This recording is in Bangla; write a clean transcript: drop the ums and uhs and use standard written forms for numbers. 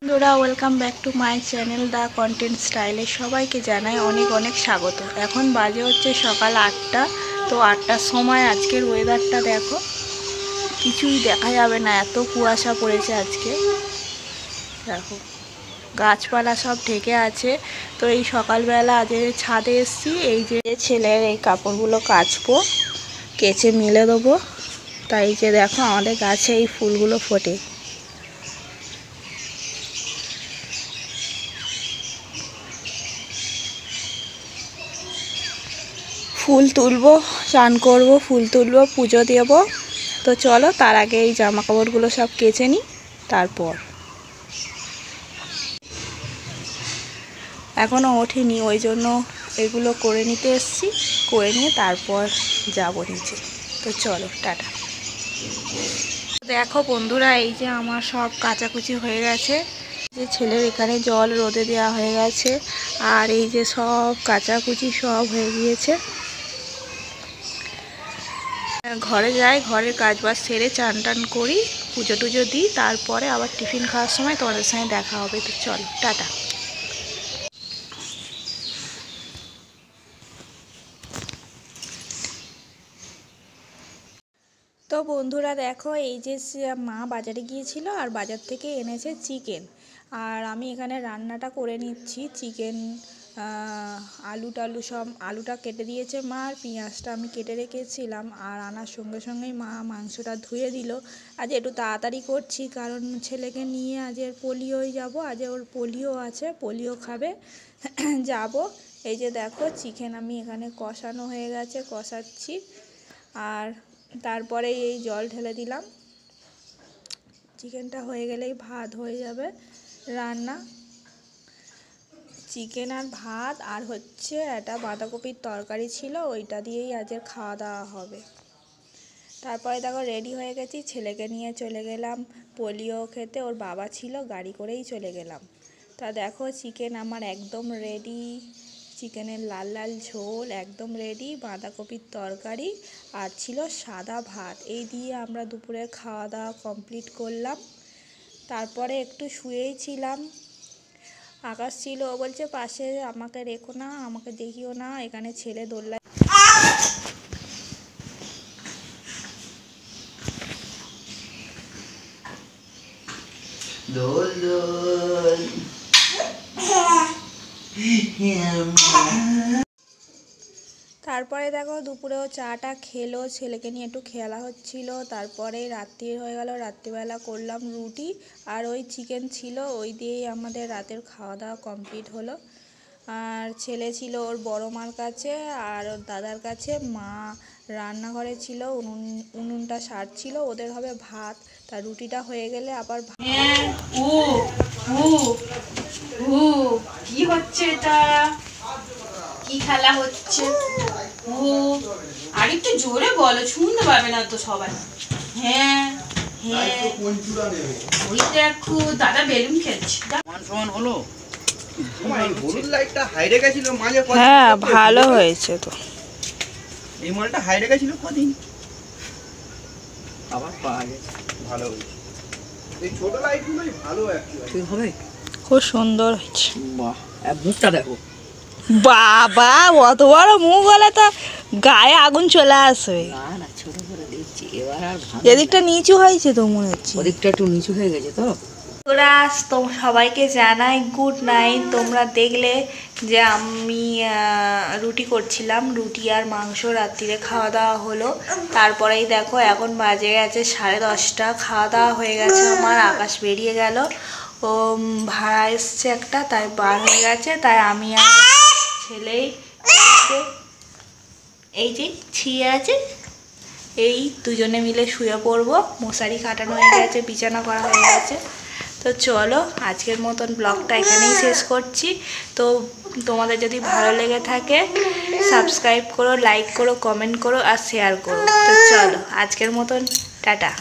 বন্ধুরা, welcome back to my channel the content স্টাইলে সবাইকে জানাই অনেক অনেক স্বাগত। এখন বাজে হচ্ছে সকাল 8টা। তো 8টার সময় আজকের ওয়েদারটা দেখো, কিছুই দেখা যাবে না, এত কুয়াশা পড়েছে আজকে। দেখো গাছপালা সব ঢেকে আছে। তো এই সকালবেলা আজ ছাদে এসছি, এই যে ছেলের এই কাপড়গুলো কাচবো, কেচে মিলে দেবো। তাই যে দেখো আমাদের গাছে এই ফুলগুলো ফোটে। ফুল তুলবো, স্নান করবো, ফুল তুলবো, পুজো দেব। তো চলো তার আগে এই জামা কাপড়গুলো সব কেচে নিই। তারপর এখনও ওঠেনি, ওই জন্য এগুলো করে নিতে এসছি, করে নিয়ে তারপর যাব নিচে। তো চলো টাটা। দেখো বন্ধুরা, এই যে আমার সব কাচাকুচি হয়ে গেছে। যে ছেলের এখানে জল রোদে দেওয়া হয়ে গেছে, আর এই যে সব কাচাকুচি সব হয়ে গিয়েছে। ঘরে যাই, ঘরের কাজবাজ সেরে চান টান করি, পুজো টুজো দিই, তারপরে আবার টিফিন খাওয়ার সময় তোমাদের সঙ্গে দেখা হবে। তো চলো টাটা। তো বন্ধুরা দেখো, এই যে মা বাজারে গিয়েছিল আর বাজার থেকে এনেছে চিকেন, আর আমি এখানে রান্নাটা করে নিচ্ছি। চিকেন, আলু টালু সব, আলুটা কেটে দিয়েছে মা, আর পেঁয়াজটা আমি কেটে রেখেছিলাম। আর আনার সঙ্গে সঙ্গেই মা মাংসটা ধুয়ে দিল। আজ একটু তাড়াতাড়ি করছি, কারণ ছেলেকে নিয়ে আজ পোলিওয় যাব, আজ ওর পোলিও আছে, পোলিও খাবে যাব। এই যে দেখো চিকেন আমি এখানে কষানো হয়ে গেছে, কষাচ্ছি। আর তারপরে এই জল ঢেলে দিলাম। চিকেনটা হয়ে গেলেই ভাত হয়ে যাবে রান্না। চিকেন আর ভাত, আর হচ্ছে একটা বাঁধাকপির তরকারি ছিল, ওইটা দিয়েই আজকে খাওয়া দাওয়া হবে। তারপরে দেখো রেডি হয়ে গেছি, ছেলেকে নিয়ে চলে গেলাম পোলিও খেতে। ওর বাবা ছিল, গাড়ি করেই চলে গেলাম। তা দেখো চিকেন আমার একদম রেডি, চিকেনের লাল লাল ঝোল একদম রেডি, বাঁধাকপির তরকারি আর ছিল সাদা ভাত। এই দিয়ে আমরা দুপুরে খাওয়া দাওয়া কমপ্লিট করলাম। তারপরে একটু শুয়েই ছিলাম। আকাশ ছিল, ও বলছে পাশে আমাকে রেখো না, আমাকে দেখিও না, এখানে ছেলে দোল্লা। দোল দোল তারপরে দেখো দুপুরেও চাটা খেলো, ছেলেকে নিয়ে একটু খেলা হচ্ছিল। তারপরে রাত্রি হয়ে গেল, রাত্রিবেলা করলাম রুটি, আর ওই চিকেন ছিল, ওই দিয়েই আমাদের রাতের খাওয়া দাওয়া কমপ্লিট হলো। আর ছেলে ছিল ওর বড় মার কাছে আর ওর দাদার কাছে, মা রান্নাঘরে ছিল, উনুনটা সারছিল, ওদের হবে ভাত। তার রুটিটা হয়ে গেলে আবার কি হচ্ছে এটা, কি খেলা হচ্ছে? ও আর একটু জোরে বলো, শুনতে পাবে না তো সবাই। হ্যাঁ হ্যাঁ, ওই দেখো দাদা বেলুন খেলছে। হলো হ্যাঁ ভালো হয়েছে তো। এই মালটা হাইরে গেছিল কদিন, আবার পাওয়া গেছে, ভালো হয়েছে। এই ছোট লাইটগুলোই ভালো অ্যাকচুয়ালি হবে, খুব সুন্দর হয়েছে। বাহ, মুখটা দেখো বাবা, অত বড় মুখ হলে তো গায়ে আগুন চলে আসবে। না না, ছোট করে দেখছি এবার। আর এদিকটা নিচু হয়েছে তো মনে হচ্ছে, ওদিকটা একটু নিচু হয়ে গেছে তো। তোরা সবাইকে জানাই গুড নাইট। তোমরা দেখলে যে আমি রুটি করছিলাম, রুটি আর মাংস রাত্রিরে খাওয়া দাওয়া হলো। তারপরেই দেখো এখন বাজে গেছে 10:30, খাওয়া দাওয়া হয়ে গেছে আমার। আকাশ বেরিয়ে গেল, ও ভাড়া এসছে একটা, তাই বার হয়ে গেছে। তাই আমি আর ছেলেই এই যে ছিঁড়ে আছে, এই দুজনে মিলে শুয়ে পড়বো। মশারি কাটানো হয়ে গেছে, বিছানা করা হয়ে গেছে। তো চলো আজকের মতন ব্লগটা এখানেই শেষ করছি। তো তোমাদের যদি ভালো লেগে থাকে সাবস্ক্রাইব করো, লাইক করো, কমেন্ট করো আর শেয়ার করো। তো চলো আজকের মতন টাটা।